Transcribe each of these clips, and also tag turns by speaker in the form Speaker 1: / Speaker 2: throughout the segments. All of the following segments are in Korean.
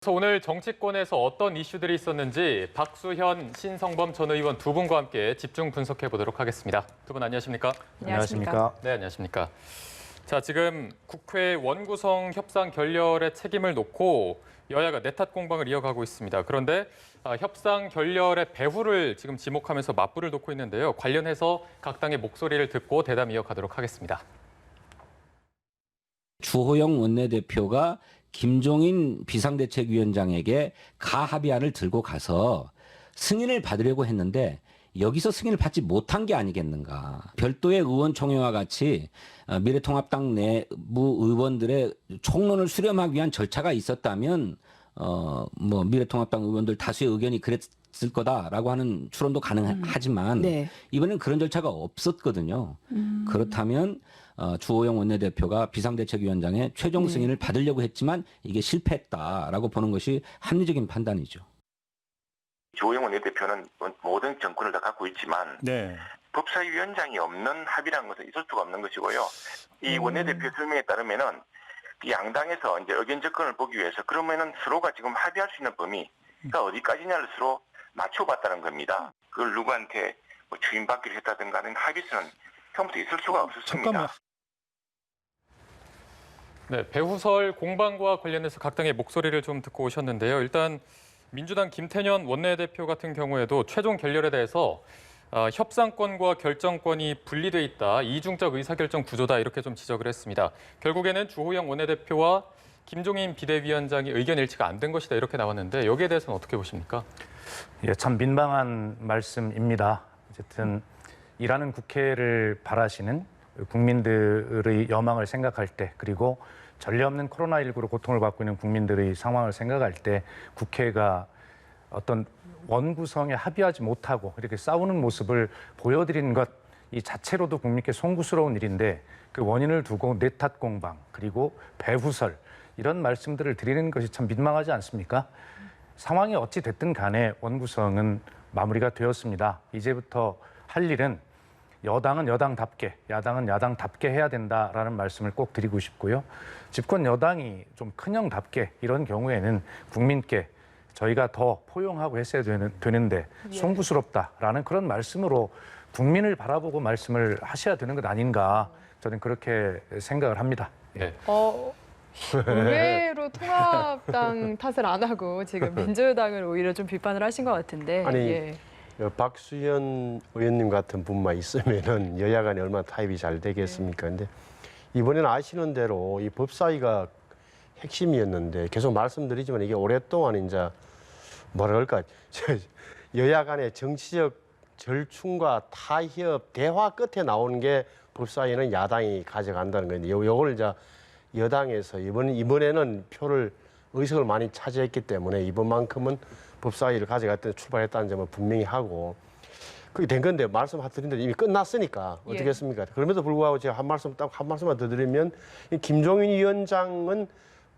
Speaker 1: 그래서 오늘 정치권에서 어떤 이슈들이 있었는지 박수현, 신성범 전 의원 두 분과 함께 집중 분석해 보도록 하겠습니다. 두 분 안녕하십니까?
Speaker 2: 안녕하십니까?
Speaker 1: 네, 안녕하십니까? 자, 지금 국회 원구성 협상 결렬의 책임을 놓고 여야가 내탓 공방을 이어가고 있습니다. 그런데 협상 결렬의 배후를 지금 지목하면서 맞불을 놓고 있는데요. 관련해서 각 당의 목소리를 듣고 대담 이어가도록 하겠습니다.
Speaker 2: 주호영 원내대표가 김종인 비상대책위원장에게 가합의안을 들고 가서 승인을 받으려고 했는데 여기서 승인을 받지 못한 게 아니겠는가. 별도의 의원총회와 같이 미래통합당 내부 의원들의 총론을 수렴하기 위한 절차가 있었다면 미래통합당 의원들 다수의 의견이 그랬을 거다라고 하는 추론도 가능하지만
Speaker 3: 네.
Speaker 2: 이번엔 그런 절차가 없었거든요. 그렇다면 주호영 원내대표가 비상대책위원장의 최종 승인을 받으려고 했지만 이게 실패했다라고 보는 것이 합리적인 판단이죠.
Speaker 4: 주호영 원내대표는 모든 정권을 다 갖고 있지만 법사위원장이 없는 합의라는 것은 있을 수가 없는 것이고요. 이 원내대표 설명에 따르면은 양당에서 이제 의견 접근을 보기 위해서 그러면은 서로가 지금 합의할 수 있는 범위가 어디까지냐를 서로 맞춰봤다는 겁니다. 그걸 누구한테 추임받기를 했다든가 하는 합의서는 처음부터 있을 수가 없었습니다.
Speaker 1: 네, 배후설 공방과 관련해서 각 당의 목소리를 좀 듣고 오셨는데요. 일단 민주당 김태년 원내대표 같은 경우에도 최종 결렬에 대해서 협상권과 결정권이 분리돼 있다, 이중적 의사결정 구조다 이렇게 좀 지적을 했습니다. 결국에는 주호영 원내대표와 김종인 비대위원장이 의견 일치가 안 된 것이다 이렇게 나왔는데 여기에 대해서는 어떻게 보십니까?
Speaker 5: 예, 참 민망한 말씀입니다. 어쨌든 일하는 국회를 바라시는 국민들의 여망을 생각할 때, 그리고 전례 없는 코로나19로 고통을 받고 있는 국민들의 상황을 생각할 때 국회가 어떤 원구성에 합의하지 못하고 이렇게 싸우는 모습을 보여드리는 것 이 자체로도 국민께 송구스러운 일인데, 그 원인을 두고 내탓 공방 그리고 배후설 이런 말씀들을 드리는 것이 참 민망하지 않습니까? 상황이 어찌 됐든 간에 원구성은 마무리가 되었습니다. 이제부터 할 일은 여당은 여당답게, 야당은 야당답게 해야 된다라는 말씀을 꼭 드리고 싶고요. 집권 여당이 좀 큰형답게 이런 경우에는 국민께 저희가 더 포용하고 했어야 되는데 송구스럽다라는 그런 말씀으로 국민을 바라보고 말씀을 하셔야 되는 것 아닌가, 저는 그렇게 생각을 합니다.
Speaker 1: 네.
Speaker 3: 의외로 통합당 탓을 안 하고 지금 민주당을 오히려 좀 비판을 하신 것 같은데.
Speaker 6: 아니, 박수현 의원님 같은 분만 있으면은 여야 간에 얼마나 타협이 잘 되겠습니까? 근데 이번에는 아시는 대로 이 법사위가 핵심이었는데 계속 말씀드리지만 이게 오랫동안 이제 뭐라 그럴까, 여야 간의 정치적 절충과 타협, 대화 끝에 나오는 게 법사위는 야당이 가져간다는 건데 요걸 이제 여당에서 이번에는 의석을 많이 차지했기 때문에 이번만큼은 법사위를 가져갈 때 출발했다는 점을 분명히 하고, 그게 된 건데 말씀드린 대로 이미 끝났으니까 어떻겠습니까? 그럼에도 불구하고 제가 한 말씀만 더 드리면, 김종인 위원장은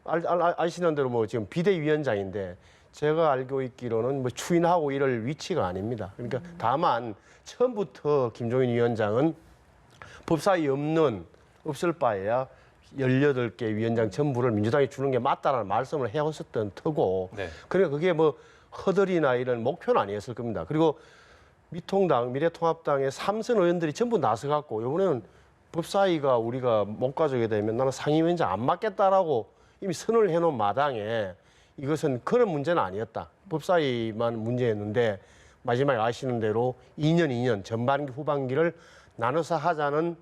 Speaker 6: 아시는 대로 지금 비대위원장인데 제가 알고 있기로는 추인하고 이럴 위치가 아닙니다. 그러니까 다만 처음부터 김종인 위원장은 법사위 없을 바에야 18개 위원장 전부를 민주당이 주는 게 맞다라는 말씀을 해왔었던 터고, 그러니까 그게 허들이나 이런 목표는 아니었을 겁니다. 그리고 미래통합당의 3선 의원들이 전부 나서갖고 이번에는 법사위가 우리가 못 가져게 되면 나는 상임위원장 안 맡겠다라고 이미 선언을 해놓은 마당에 이것은 그런 문제는 아니었다. 법사위만 문제였는데 마지막에 아시는 대로 2년 전반기 후반기를 나눠서 하자는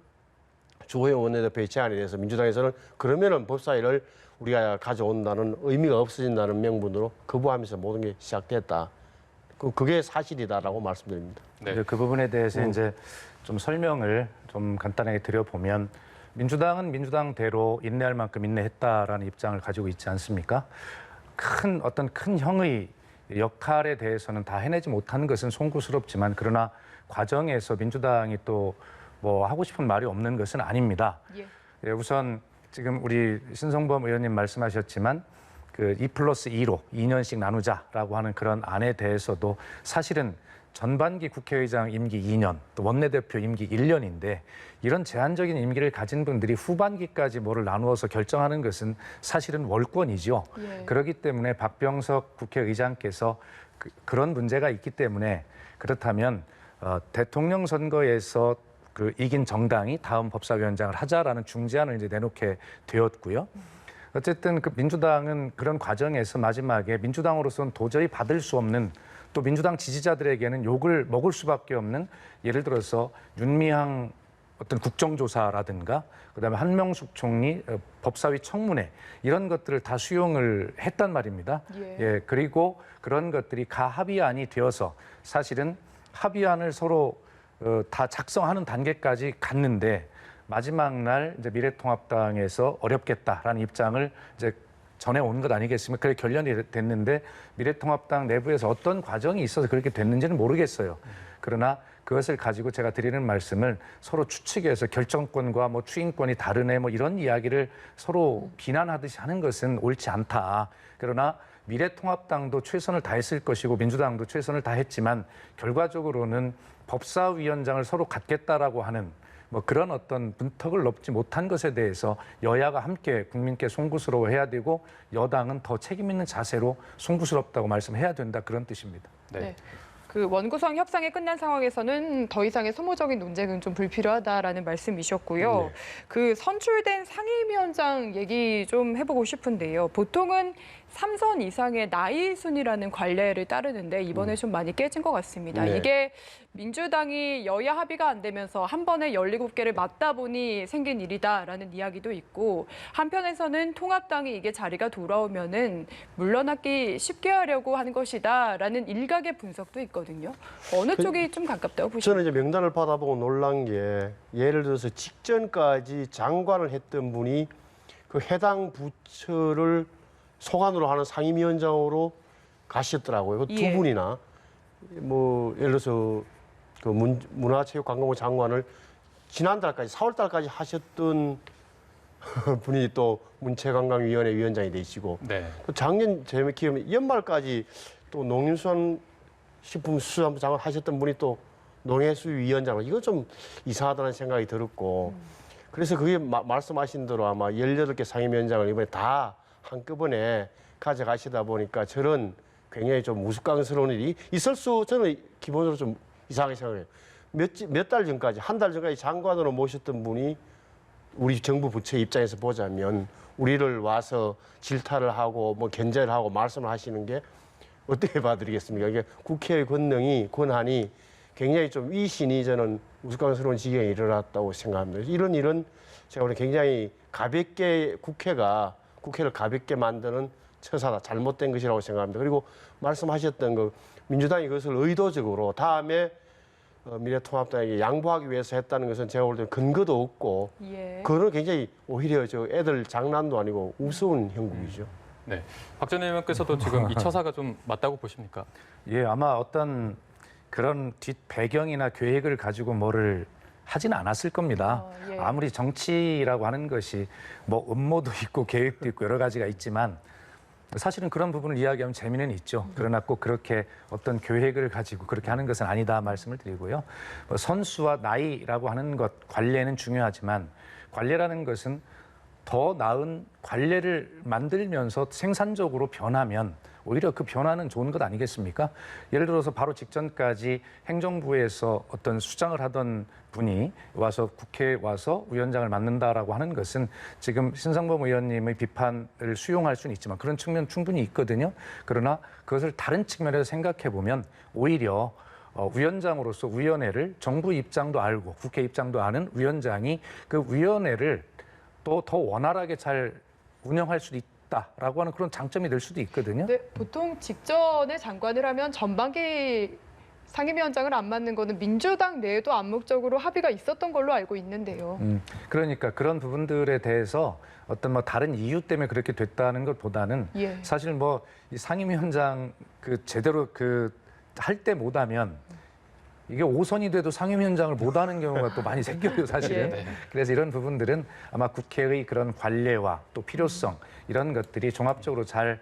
Speaker 6: 주호영 원내대표의 제안에 대해서 민주당에서는 그러면은 법사위를 우리가 가져온다는 의미가 없어진다는 명분으로 거부하면서 모든 게 시작됐다. 그게 사실이다라고 말씀드립니다.
Speaker 5: 네. 그 부분에 대해서 이제 좀 설명을 좀 간단하게 드려보면, 민주당은 민주당대로 인내할 만큼 인내했다라는 입장을 가지고 있지 않습니까? 큰 형의 역할에 대해서는 다 해내지 못하는 것은 송구스럽지만, 그러나 과정에서 민주당이 또 하고 싶은 말이 없는 것은 아닙니다. 우선 지금 우리 신성범 의원님 말씀하셨지만 2+2로 2년씩 나누자라고 하는 그런 안에 대해서도 사실은 전반기 국회의장 임기 2년, 또 원내대표 임기 1년인데 이런 제한적인 임기를 가진 분들이 후반기까지 뭐를 나누어서 결정하는 것은 사실은 월권이죠.
Speaker 3: 예.
Speaker 5: 그렇기 때문에 박병석 국회의장께서 그런 문제가 있기 때문에 그렇다면 대통령 선거에서 그 이긴 정당이 다음 법사위원장을 하자라는 중재안을 이제 내놓게 되었고요. 어쨌든 그 민주당은 그런 과정에서 마지막에 민주당으로서는 도저히 받을 수 없는 또 민주당 지지자들에게는 욕을 먹을 수밖에 없는 예를 들어서 윤미향 어떤 국정조사라든가 그다음에 한명숙 총리 법사위 청문회 이런 것들을 다 수용을 했단 말입니다. 예, 그리고 그런 것들이 가합의안이 되어서 사실은 합의안을 서로 다 작성하는 단계까지 갔는데 마지막 날 이제 미래통합당에서 어렵겠다라는 입장을 이제 전해온 것 아니겠습니까? 그게 결론이 됐는데 미래통합당 내부에서 어떤 과정이 있어서 그렇게 됐는지는 모르겠어요. 그러나 그것을 가지고 제가 드리는 말씀을 서로 추측해서 결정권과 뭐 추인권이 다르네 뭐 이런 이야기를 서로 비난하듯이 하는 것은 옳지 않다. 그러나 미래통합당도 최선을 다했을 것이고 민주당도 최선을 다했지만 결과적으로는 법사위원장을 서로 갖겠다라고 하는 뭐 그런 어떤 문턱을 넘지 못한 것에 대해서 여야가 함께 국민께 송구스러워해야 되고 여당은 더 책임 있는 자세로 송구스럽다고 말씀해야 된다 그런 뜻입니다.
Speaker 3: 네. 그 원구성 협상이 끝난 상황에서는 더 이상의 소모적인 논쟁은 좀 불필요하다라는 말씀이셨고요.
Speaker 6: 네.
Speaker 3: 그 선출된 상임위원장 얘기 좀 해보고 싶은데요. 보통은 3선 이상의 나이 순이라는 관례를 따르는데 이번에 좀 많이 깨진 것 같습니다.
Speaker 6: 네.
Speaker 3: 이게 민주당이 여야 합의가 안 되면서 한 번에 17개를 맞다 보니 생긴 일이다라는 이야기도 있고 한편에서는 통합당이 이게 자리가 돌아오면은 물러나기 쉽게 하려고 하는 것이다라는 일각의 분석도 있거든요. 어느 쪽이 좀 가깝다고 보십니까?
Speaker 6: 저는 이제 명단을 받아보고 놀란 게 예를 들어서 직전까지 장관을 했던 분이 그 해당 부처를 소관으로 하는 상임위원장으로 가셨더라고요. 그 두
Speaker 3: 예.
Speaker 6: 분이나 뭐 예를 들어서 그 문화체육관광부 장관을 지난달까지 4월달까지 하셨던 분이 또 문체관광위원회 위원장이 되시고
Speaker 1: 네.
Speaker 6: 또 작년 제 기억에 연말까지 또 농림수산식품수산부 장관 하셨던 분이 또 농해수위원장으로 이거 좀 이상하다는 생각이 들었고 그래서 그게 말씀하신 대로 아마 18개 상임위원장을 이번에 다 한꺼번에 가져가시다 보니까 저런 굉장히 좀 우스꽝스러운 일이 있을 수 저는 기본적으로 좀 이상하게 생각해요. 몇 달 전까지 한 달 전까지 장관으로 모셨던 분이 우리 정부 부처 입장에서 보자면 우리를 와서 질타를 하고 뭐 견제를 하고 말씀을 하시는 게 어떻게 봐드리겠습니까? 이게 국회의 권한이 굉장히 좀 위신이 저는 우스꽝스러운 지경에 이르렀다고 생각합니다. 이런 일은 제가 보기엔 굉장히 가볍게 국회를 가볍게 만드는 처사다, 잘못된 것이라고 생각합니다. 그리고 말씀하셨던 그 민주당이 그것을 의도적으로 다음에 미래통합당에게 양보하기 위해서 했다는 것은 제가 볼 때는 근거도 없고
Speaker 3: 예.
Speaker 6: 그거는 굉장히 오히려 저 애들 장난도 아니고 우스운 형국이죠.
Speaker 1: 네. 박 전 의원께서도 지금 이 처사가 좀 맞다고 보십니까?
Speaker 5: 예, 아마 어떤 그런 뒷 배경이나 계획을 가지고 뭐를 하지는 않았을 겁니다.
Speaker 3: 예.
Speaker 5: 아무리 정치라고 하는 것이 뭐 음모도 있고 계획도 있고 여러 가지가 있지만 사실은 그런 부분을 이야기하면 재미는 있죠. 그러나 꼭 그렇게 어떤 계획을 가지고 그렇게 하는 것은 아니다 말씀을 드리고요. 뭐 선수와 나이라고 하는 것 관례는 중요하지만 관례라는 것은 더 나은 관례를 만들면서 생산적으로 변하면 오히려 그 변화는 좋은 것 아니겠습니까? 예를 들어서 바로 직전까지 행정부에서 어떤 수장을 하던 분이 와서 국회에 와서 위원장을 맡는다라고 하는 것은 지금 신상범 의원님의 비판을 수용할 수는 있지만 그런 측면 충분히 있거든요. 그러나 그것을 다른 측면에서 생각해 보면 오히려 위원장으로서 위원회를 정부 입장도 알고 국회 입장도 아는 위원장이 그 위원회를 또 더 원활하게 잘 운영할 수도 있다라고 하는 그런 장점이 될 수도 있거든요.
Speaker 3: 네, 보통 직전에 장관을 하면 전반기 상임위원장을 안 맡는 거는 민주당 내에도 암묵적으로 합의가 있었던 걸로 알고 있는데요.
Speaker 5: 그러니까 그런 부분들에 대해서 어떤 뭐 다른 이유 때문에 그렇게 됐다는 것보다는
Speaker 3: 예.
Speaker 5: 사실 뭐 이 상임위원장 그 제대로 그 할 때 못하면 이게 5선이 돼도 상임위원장을 못하는 경우가 또 많이 생겨요, 사실은.
Speaker 3: 예.
Speaker 5: 그래서 이런 부분들은 아마 국회의 그런 관례와 또 필요성 이런 것들이 종합적으로 잘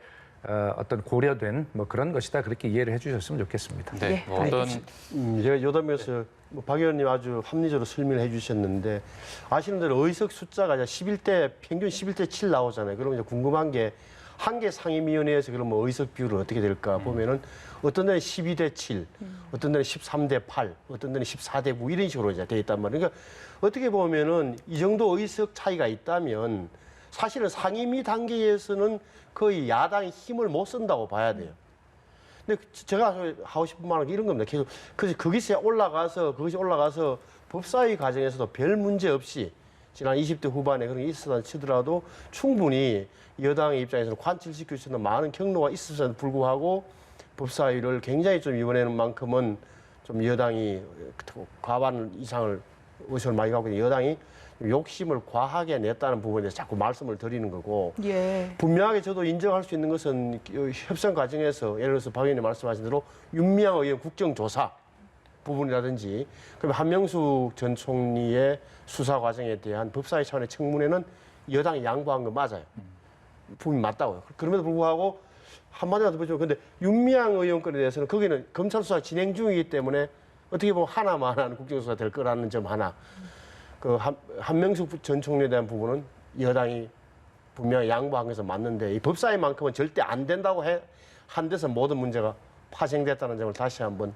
Speaker 5: 어떤 고려된 뭐 그런 것이다 그렇게 이해를 해주셨으면 좋겠습니다.
Speaker 1: 네,
Speaker 3: 예,
Speaker 1: 어떤
Speaker 3: 알겠습니다.
Speaker 6: 제가 요담에서 박 의원님 아주 합리적으로 설명을 해주셨는데 아시는 대로 의석 숫자가 이제 11대 평균 11대 7 나오잖아요. 그러면 이제 궁금한 게 한 개 상임위원회에서 그러면 의석 비율은 어떻게 될까 보면은 어떤 데는 12대 7, 어떤 데는 13대 8, 어떤 데는 14대 9 이런 식으로 이제 돼 있단 말이에요. 그러니까 어떻게 보면은 이 정도 의석 차이가 있다면 사실은 상임위 단계에서는 거의 야당이 힘을 못 쓴다고 봐야 돼요. 근데 제가 하고 싶은 말은 이런 겁니다. 계속 그것이 올라가서 법사위 과정에서도 별 문제 없이 지난 20대 후반에 그런 게 있었다 치더라도 충분히 여당의 입장에서는 관철시킬 수 있는 많은 경로가 있었음에도 불구하고 법사위를 굉장히 좀 이번에는 만큼은 좀 여당이 과반 이상을 의석을 많이 갖고 있는 여당이 욕심을 과하게 냈다는 부분에 대해서 자꾸 말씀을 드리는 거고
Speaker 3: 예.
Speaker 6: 분명하게 저도 인정할 수 있는 것은 협상 과정에서 예를 들어서 박 의원님 말씀하신 대로 윤미향 의원 국정조사 부분이라든지 그다음에 한명숙 전 총리의 수사 과정에 대한 법사위 차원의 청문회는 여당이 양보한 거 맞아요. 부분이 맞다고요. 그럼에도 불구하고 한마디만 더 보죠. 근데 윤미향 의원 건에 대해서는 거기는 검찰 수사 진행 중이기 때문에 어떻게 보면 하나만 하는 국정조사 될 거라는 점 하나. 한명숙 전 총리에 대한 부분은 여당이 분명히 양보한 것은 맞는데 이 법사위만큼은 절대 안 된다고 한 데서 모든 문제가 파생됐다는 점을 다시 한번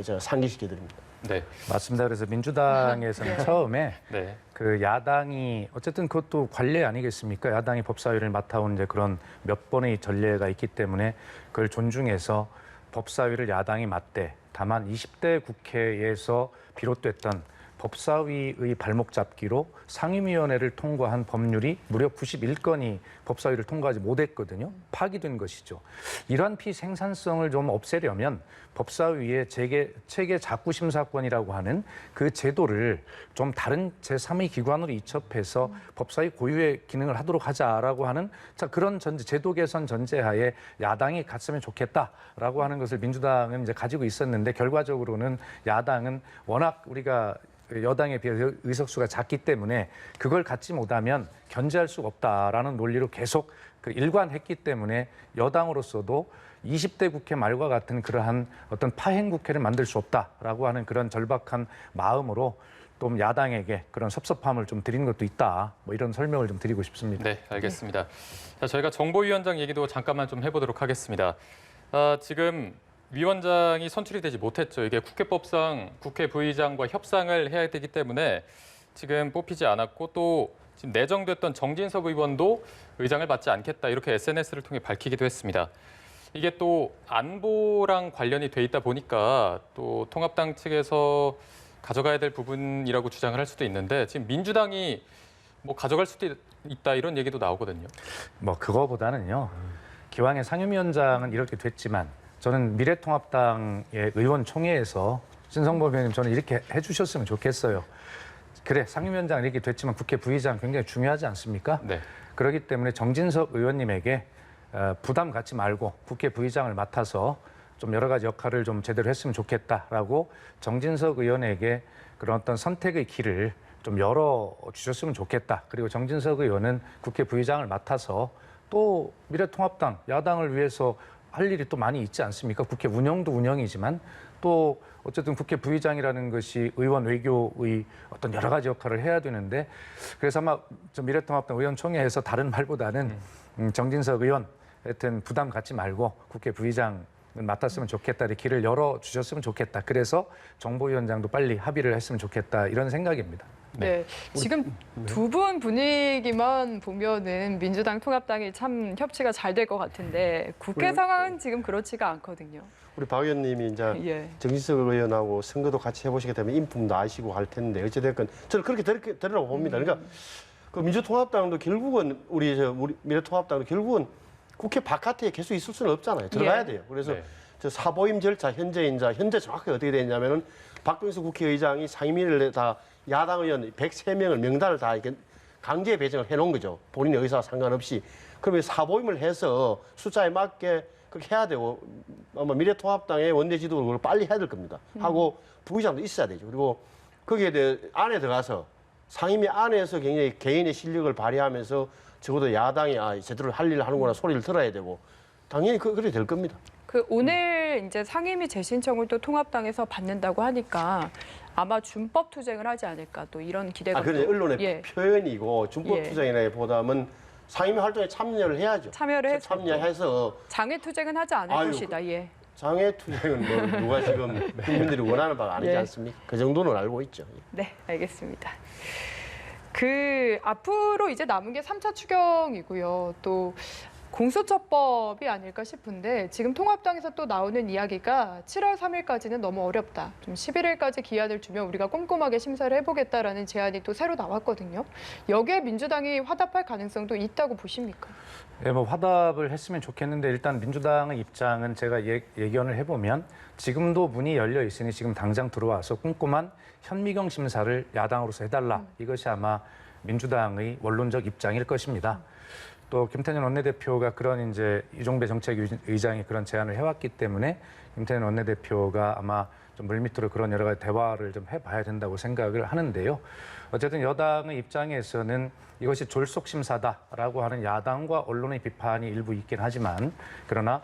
Speaker 6: 제가 상기시켜 드립니다.
Speaker 1: 네.
Speaker 5: 맞습니다. 그래서 민주당에서는 처음에
Speaker 1: 네.
Speaker 5: 그 야당이 어쨌든 그것도 관례 아니겠습니까? 야당이 법사위를 맡아온 이제 그런 몇 번의 전례가 있기 때문에 그걸 존중해서 법사위를 야당이 맡되 다만 20대 국회에서 비롯됐던 법사위의 발목 잡기로 상임위원회를 통과한 법률이 무려 91건이 법사위를 통과하지 못했거든요. 파기된 것이죠. 이러한 피생산성을 좀 없애려면 법사위의 체계 자구심사권이라고 하는 그 제도를 좀 다른 제3의 기관으로 이첩해서 법사위 고유의 기능을 하도록 하자라고 하는 그런 제도 개선 전제하에 야당이 갔으면 좋겠다라고 하는 것을 민주당은 이제 가지고 있었는데 결과적으로는 야당은 워낙 우리가 여당에 비해서 의석수가 작기 때문에 그걸 갖지 못하면 견제할 수가 없다라는 논리로 계속 일관했기 때문에 여당으로서도 20대 국회 말과 같은 그러한 어떤 파행 국회를 만들 수 없다라고 하는 그런 절박한 마음으로 좀 야당에게 그런 섭섭함을 좀 드리는 것도 있다. 뭐 이런 설명을 좀 드리고 싶습니다.
Speaker 1: 네, 알겠습니다. 자, 저희가 정보위원장 얘기도 잠깐만 좀 해보도록 하겠습니다. 지금 위원장이 선출이 되지 못했죠. 이게 국회법상 국회 부의장과 협상을 해야 되기 때문에 지금 뽑히지 않았고 또 지금 내정됐던 정진석 의원도 의장을 맡지 않겠다 이렇게 SNS를 통해 밝히기도 했습니다. 이게 또 안보랑 관련이 돼 있다 보니까 또 통합당 측에서 가져가야 될 부분이라고 주장을 할 수도 있는데 지금 민주당이 뭐 가져갈 수도 있다 이런 얘기도 나오거든요.
Speaker 5: 뭐 그거보다는요. 기왕에 상임위원장은 이렇게 됐지만 저는 미래통합당의 의원총회에서 신성범 의원님 저는 이렇게 해주셨으면 좋겠어요. 그래 상임위원장 이렇게 됐지만 국회 부의장 굉장히 중요하지 않습니까?
Speaker 1: 네.
Speaker 5: 그렇기 때문에 정진석 의원님에게 부담 갖지 말고 국회 부의장을 맡아서 좀 여러 가지 역할을 좀 제대로 했으면 좋겠다라고 정진석 의원에게 그런 어떤 선택의 길을 좀 열어주셨으면 좋겠다. 그리고 정진석 의원은 국회 부의장을 맡아서 또 미래통합당, 야당을 위해서 할 일이 또 많이 있지 않습니까? 국회 운영도 운영이지만 또 어쨌든 국회 부의장이라는 것이 의원 외교의 어떤 여러 가지 역할을 해야 되는데 그래서 아마 미래통합당 의원총회에서 다른 말보다는 정진석 의원 하여튼 부담 갖지 말고 국회 부의장 맡았으면 좋겠다, 이렇게 길을 열어주셨으면 좋겠다. 그래서 정보위원장도 빨리 합의를 했으면 좋겠다 이런 생각입니다.
Speaker 3: 네, 지금 두 분 분위기만 보면은 민주당 통합당이 참 협치가 잘 될 것 같은데 국회 상황은 지금 그렇지가 않거든요.
Speaker 6: 우리 박 의원님이 이제 정진석 의원하고 선거도 같이 해보시게 되면 인품도 아시고 할 텐데 어찌됐건 저는 그렇게 되리라고 봅니다. 그러니까 그 민주통합당도 결국은 우리 미래통합당도 결국은 국회 바깥에 계속 있을 수는 없잖아요. 들어가야 돼요. 그래서 저 사보임 절차 현재 정확하게 어떻게 되냐면은 박병수 국회의장이 상임위를 다 야당 의원 103명을 명단을 다 이렇게 강제 배정을 해놓은 거죠. 본인의 의사와 상관없이. 그러면 사보임을 해서 숫자에 맞게 그렇게 해야 되고 아마 미래통합당의 원내 지도를 그걸 빨리 해야 될 겁니다. 하고 부의장도 있어야 되죠. 그리고 거기에 대해 안에 들어가서 상임위 안에서 굉장히 개인의 실력을 발휘하면서 적어도 야당이 제대로 할 일을 하는구나 소리를 들어야 되고 당연히 그래 될 겁니다.
Speaker 3: 오늘 이제 상임위 재신청을 또 통합당에서 받는다고 하니까 아마 준법 투쟁을 하지 않을까 또 이런 기대가.
Speaker 6: 그런데 언론의
Speaker 3: 예.
Speaker 6: 표현이고 준법
Speaker 3: 예.
Speaker 6: 투쟁이라기보다는 상임위 활동에 참여를 해야죠. 참여해서
Speaker 3: 장애 투쟁은 하지 않을 것이다. 예.
Speaker 6: 장애 투쟁은 뭐 누가 지금 국민들이 원하는 바가 아니지
Speaker 3: 예.
Speaker 6: 않습니까? 그 정도는 알고 있죠.
Speaker 3: 네, 알겠습니다. 앞으로 이제 남은 게 3차 추경이고요. 또 공수처법이 아닐까 싶은데 지금 통합당에서 또 나오는 이야기가 7월 3일까지는 너무 어렵다. 좀 11일까지 기한을 주면 우리가 꼼꼼하게 심사를 해보겠다라는 제안이 또 새로 나왔거든요. 여기에 민주당이 화답할 가능성도 있다고 보십니까?
Speaker 5: 네, 뭐 화답을 했으면 좋겠는데 일단 민주당의 입장은 제가 예견을 해보면 지금도 문이 열려 있으니 지금 당장 들어와서 꼼꼼한 현미경 심사를 야당으로서 해달라. 이것이 아마 민주당의 원론적 입장일 것입니다. 또 김태년 원내대표가 그런 이제 이종배 정책위의장이 그런 제안을 해왔기 때문에 김태년 원내대표가 아마 좀 물밑으로 그런 여러 가지 대화를 좀 해봐야 된다고 생각을 하는데요. 어쨌든 여당의 입장에서는 이것이 졸속 심사다라고 하는 야당과 언론의 비판이 일부 있긴 하지만 그러나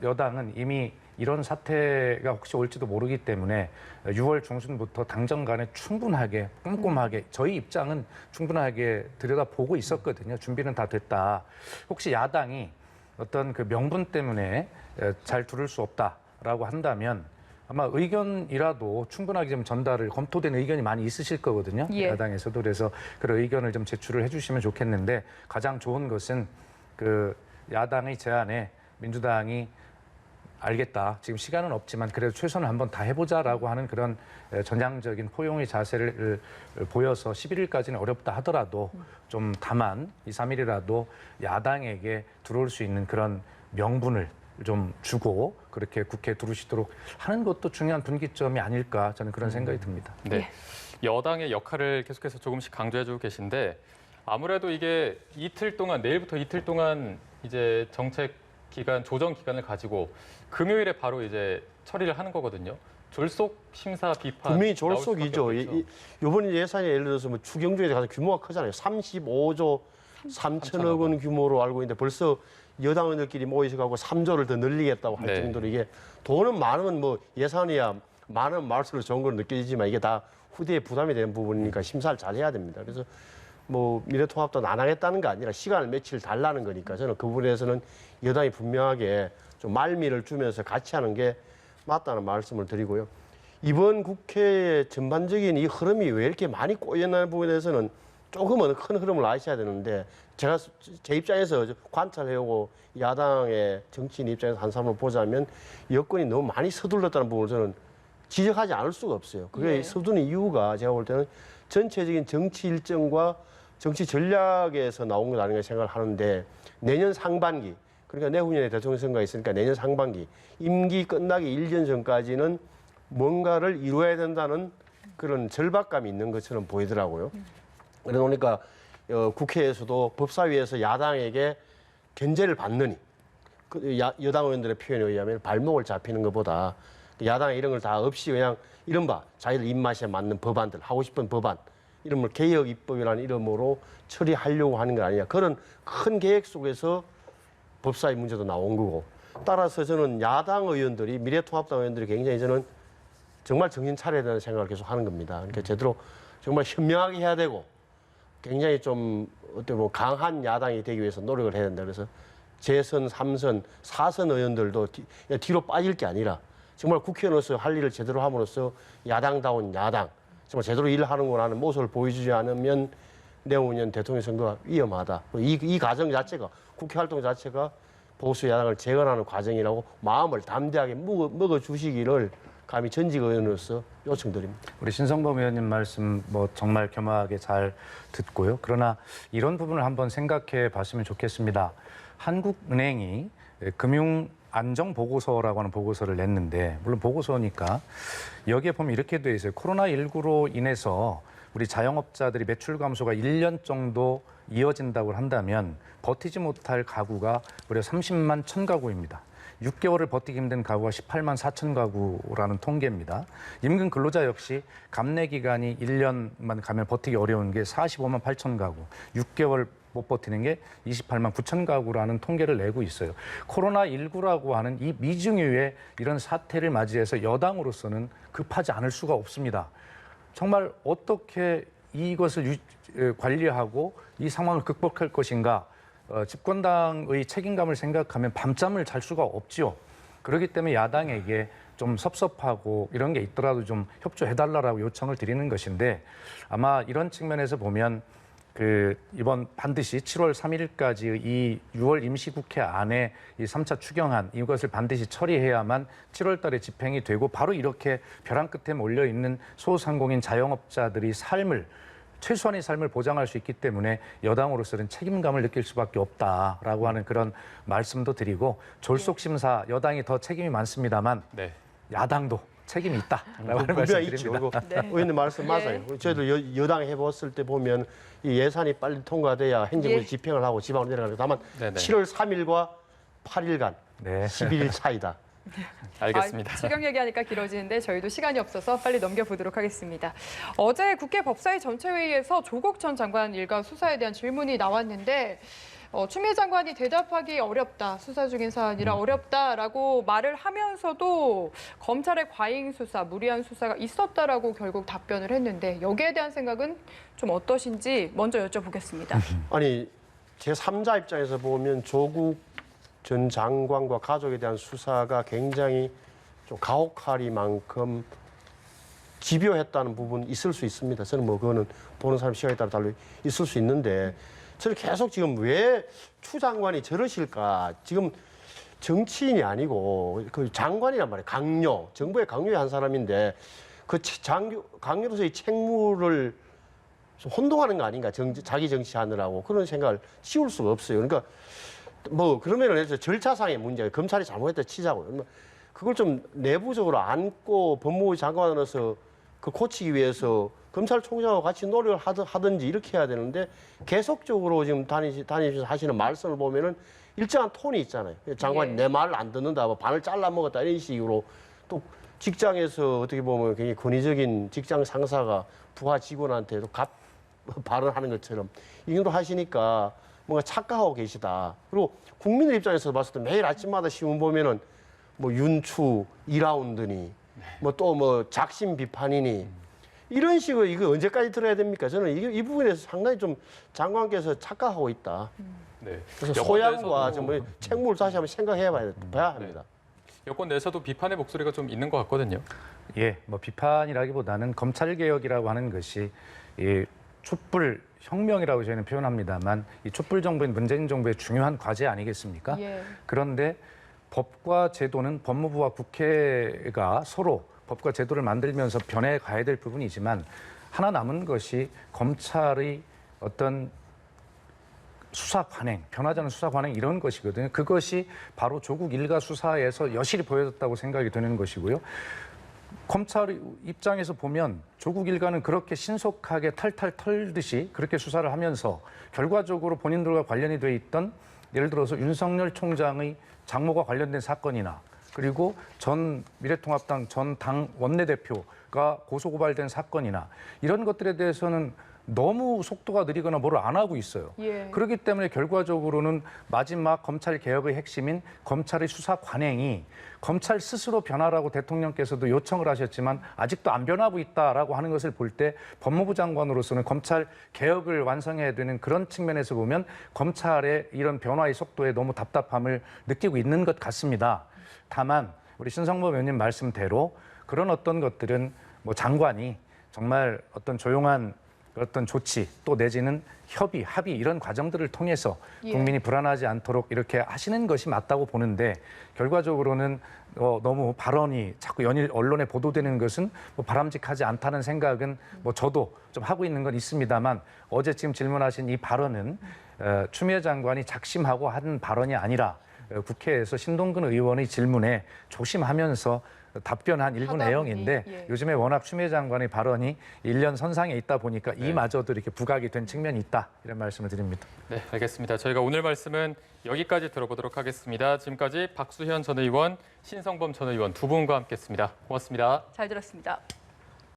Speaker 5: 여당은 이미 이런 사태가 혹시 올지도 모르기 때문에 6월 중순부터 당정 간에 충분하게 꼼꼼하게 저희 입장은 충분하게 들여다보고 있었거든요. 준비는 다 됐다. 혹시 야당이 어떤 그 명분 때문에 잘 두를 수 없다라고 한다면 아마 의견이라도 충분하게 좀 전달을 검토된 의견이 많이 있으실 거거든요.
Speaker 3: 예.
Speaker 5: 야당에서도 그래서 그런 의견을 좀 제출을 해주시면 좋겠는데 가장 좋은 것은 그 야당의 제안에 민주당이 알겠다. 지금 시간은 없지만 그래도 최선을 한번 다 해보자라고 하는 그런 전향적인 포용의 자세를 보여서 11일까지는 어렵다 하더라도 좀 다만 2, 3일이라도 야당에게 들어올 수 있는 그런 명분을 좀 주고 그렇게 국회에 들어오시도록 하는 것도 중요한 분기점이 아닐까 저는 그런 생각이 듭니다.
Speaker 1: 네. 여당의 역할을 계속해서 조금씩 강조해주고 계신데 아무래도 이게 이틀 동안 내일부터 이틀 동안 이제 정책 기간 조정 기간을 가지고 금요일에 바로 이제 처리를 하는 거거든요. 졸속 심사 비판
Speaker 6: 분명히 졸속이죠. 이번 예산이 예를 들어서 뭐 추경 중에 가장 규모가 크잖아요. 35조 3천억 원 규모로 알고 있는데 벌써 여당 의원들끼리 모이셔가고 3조를 더 늘리겠다고 할
Speaker 1: 네.
Speaker 6: 정도로 이게 돈은 많으면 뭐 예산이야 많은 말수록 좋은 걸 느껴지지만 이게 다 후대에 부담이 되는 부분이니까 심사를 잘 해야 됩니다. 그래서 뭐 미래통합도 안 하겠다는 게 아니라 시간을 며칠 달라는 거니까 저는 그 부분에서는 여당이 분명하게 좀 말미를 주면서 같이 하는 게 맞다는 말씀을 드리고요. 이번 국회의 전반적인 이 흐름이 왜 이렇게 많이 꼬여나는 부분에 대해서는 조금은 큰 흐름을 아셔야 되는데 제가 제 입장에서 관찰해오고 야당의 정치인 입장에서 한 사람을 보자면 여권이 너무 많이 서둘렀다는 부분을 저는 지적하지 않을 수가 없어요. 그게
Speaker 3: 네.
Speaker 6: 서두르는 이유가 제가 볼 때는 전체적인 정치 일정과 정치 전략에서 나온 것 아닌가 생각을 하는데 내년 상반기 그러니까 내후년에 대통령 선거가 있으니까 내년 상반기 임기 끝나기 1년 전까지는 뭔가를 이루어야 된다는 그런 절박감이 있는 것처럼 보이더라고요. 그러다 보니까 국회에서도 법사위에서 야당에게 견제를 받느니 여당 의원들의 표현에 의하면 발목을 잡히는 것보다 야당이 이런 걸 다 없이 그냥 이른바 자기들 입맛에 맞는 법안들 하고 싶은 법안 이런 걸 개혁 입법이라는 이름으로 처리하려고 하는 거 아니냐 그런 큰 계획 속에서 법사위 문제도 나온 거고 따라서 저는 야당 의원들이 미래통합당 의원들이 굉장히 저는 정말 정신 차려야 되는 생각을 계속 하는 겁니다. 그러니까 제대로 정말 현명하게 해야 되고 굉장히 좀 어때 뭐 강한 야당이 되기 위해서 노력을 해야 된다. 그래서 재선, 3선, 4선 의원들도 뒤로 빠질 게 아니라 정말 국회의원으로서 할 일을 제대로 함으로써 야당다운 야당 정말 제대로 일하는구나 하는 모습을 보여주지 않으면 내후년 대통령 선거가 위험하다. 이 과정 자체가 국회 활동 자체가 보수 야당을 재건하는 과정이라고 마음을 담대하게 먹어주시기를 감히 전직 의원으로서 요청드립니다.
Speaker 5: 우리 신성범 의원님 말씀 뭐 정말 겸허하게 잘 듣고요. 그러나 이런 부분을 한번 생각해 봤으면 좋겠습니다. 한국은행이 금융 안정 보고서라고 하는 보고서를 냈는데 물론 보고서니까 여기에 보면 이렇게 돼 있어요. 코로나19로 인해서 우리 자영업자들이 매출 감소가 1년 정도 이어진다고 한다면 버티지 못할 가구가 무려 30만 1,000가구입니다. 6개월을 버티기 힘든 가구가 18만 4천 가구라는 통계입니다. 임금 근로자 역시 감내 기간이 1년만 가면 버티기 어려운 게 45만 8천 가구, 6개월 못 버티는 게 28만 9천 가구라는 통계를 내고 있어요. 코로나19라고 하는 이 미중유의 이런 사태를 맞이해서 여당으로서는 급하지 않을 수가 없습니다. 정말 어떻게 이것을 관리하고 이 상황을 극복할 것인가, 집권당의 책임감을 생각하면 밤잠을 잘 수가 없지요. 그렇기 때문에 야당에게 좀 섭섭하고 이런 게 있더라도 좀 협조해달라고 요청을 드리는 것인데, 아마 이런 측면에서 보면 이번 반드시 7월 3일까지 이 6월 임시국회 안에 이 3차 추경안 이것을 반드시 처리해야만 7월 달에 집행이 되고, 바로 이렇게 벼랑 끝에 몰려 있는 소상공인 자영업자들이 최소한의 삶을 보장할 수 있기 때문에 여당으로서는 책임감을 느낄 수밖에 없다라고 하는 그런 말씀도 드리고, 졸속심사 여당이 더 책임이 많습니다만
Speaker 1: 네.
Speaker 5: 야당도 책임이 있다라고 하는 말씀 드립니다.
Speaker 6: 네. 의원님 말씀 맞아요. 저희도 여당 해봤을 때 보면 이 예산이 빨리 통과돼야 행정부에서 집행을 하고 지방으로 내려가는, 다만
Speaker 1: 네네.
Speaker 6: 7월 3일과 8일간
Speaker 5: 네.
Speaker 6: 11일 차이다.
Speaker 1: 알겠습니다.
Speaker 3: 추경 얘기하니까 길어지는데 저희도 시간이 없어서 빨리 넘겨보도록 하겠습니다. 어제 국회 법사위 전체회의에서 조국 전 장관 일가 수사에 대한 질문이 나왔는데 추미애 장관이 대답하기 어렵다, 수사 중인 사안이라 어렵다라고 말을 하면서도 검찰의 과잉 수사, 무리한 수사가 있었다라고 결국 답변을 했는데, 여기에 대한 생각은 좀 어떠신지 먼저 여쭤보겠습니다.
Speaker 6: 아니, 제3자 입장에서 보면 조국 전 장관과 가족에 대한 수사가 굉장히 좀 가혹하리만큼 집요했다는 부분 있을 수 있습니다. 저는 뭐 그거는 보는 사람 시각에 따라 달리 있을 수 있는데, 저는 계속 지금 왜 추 장관이 저러실까? 지금 정치인이 아니고 그 장관이란 말이에요. 정부의 강요의 한 사람인데 그 강요로서의 책무를 좀 혼동하는 거 아닌가? 자기 정치하느라고 그런 생각을 씌울 수가 없어요. 그러니까 뭐 그러면은 절차상의 문제, 검찰이 잘못했다 치자고요. 그걸 좀 내부적으로 안고 법무부 장관으로서 그 고치기 위해서 검찰총장하고 같이 노력을 하든지 이렇게 해야 되는데, 계속적으로 지금 다니면서 하시는 말씀을 보면은 일정한 톤이 있잖아요. 장관이 내 말을 안 듣는다, 뭐 반을 잘라 먹었다 이런 식으로, 또 직장에서 어떻게 보면 굉장히 권위적인 직장 상사가 부하 직원한테도 발언하는 것처럼 이 정도 하시니까 뭔가 착각하고 계시다. 그리고 국민들 입장에서 봤을 때 매일 아침마다 신문 보면은 뭐 윤추 2라운드니 뭐 또 뭐 작심 비판이니 이런 식으로 이거 언제까지 들어야 됩니까? 저는 이 부분에서 상당히 좀 장관께서 착각하고 있다.
Speaker 1: 네.
Speaker 6: 그래서 소양과 좀 책무를 다시 한번 생각해 봐야 합니다.
Speaker 1: 여권 내에서도 비판의 목소리가 좀 있는 것 같거든요.
Speaker 5: 예, 뭐 비판이라기보다는 검찰 개혁이라고 하는 것이 이 촛불 혁명이라고 저희는 표현합니다만, 이 촛불 정부인 문재인 정부의 중요한 과제 아니겠습니까? 그런데 법과 제도는 법무부와 국회가 서로 법과 제도를 만들면서 변해 가야 될 부분이지만, 하나 남은 것이 검찰의 어떤 수사 관행, 변하지 않은 수사 관행 이런 것이거든요. 그것이 바로 조국 일가 수사에서 여실히 보여졌다고 생각이 드는 것이고요. 검찰 입장에서 보면 조국 일가는 그렇게 신속하게 탈탈 털듯이 그렇게 수사를 하면서 결과적으로 본인들과 관련이 돼 있던, 예를 들어서 윤석열 총장의 장모가 관련된 사건이나, 그리고 전 미래통합당 전 당 원내대표가 고소고발된 사건이나, 이런 것들에 대해서는 너무 속도가 느리거나 뭐를 안 하고 있어요. 그렇기 때문에 결과적으로는 마지막 검찰 개혁의 핵심인 검찰의 수사 관행이 검찰 스스로 변화라고 대통령께서도 요청을 하셨지만 아직도 안 변하고 있다라고 하는 것을 볼 때, 법무부 장관으로서는 검찰 개혁을 완성해야 되는 그런 측면에서 보면 검찰의 이런 변화의 속도에 너무 답답함을 느끼고 있는 것 같습니다. 다만 우리 신성범 의원님 말씀대로 그런 어떤 것들은 뭐 장관이 정말 어떤 조용한 어떤 조치, 또 내지는 협의, 합의 이런 과정들을 통해서 국민이 불안하지 않도록 이렇게 하시는 것이 맞다고 보는데, 결과적으로는 너무 발언이 자꾸 연일 언론에 보도되는 것은 뭐 바람직하지 않다는 생각은 뭐 저도 좀 하고 있는 건 있습니다만, 어제 지금 질문하신 이 발언은 추미애 장관이 작심하고 한 발언이 아니라 국회에서 신동근 의원의 질문에 조심하면서 답변한 일부 내용인데, 요즘에 워낙 추미애 장관의 발언이 1년 선상에 있다 보니까 이마저도 이렇게 부각이 된 측면이 있다, 이런 말씀을 드립니다.
Speaker 1: 네, 알겠습니다. 저희가 오늘 말씀은 여기까지 들어보도록 하겠습니다. 지금까지 박수현 전 의원, 신성범 전 의원 두 분과 함께했습니다. 고맙습니다.
Speaker 3: 잘 들었습니다.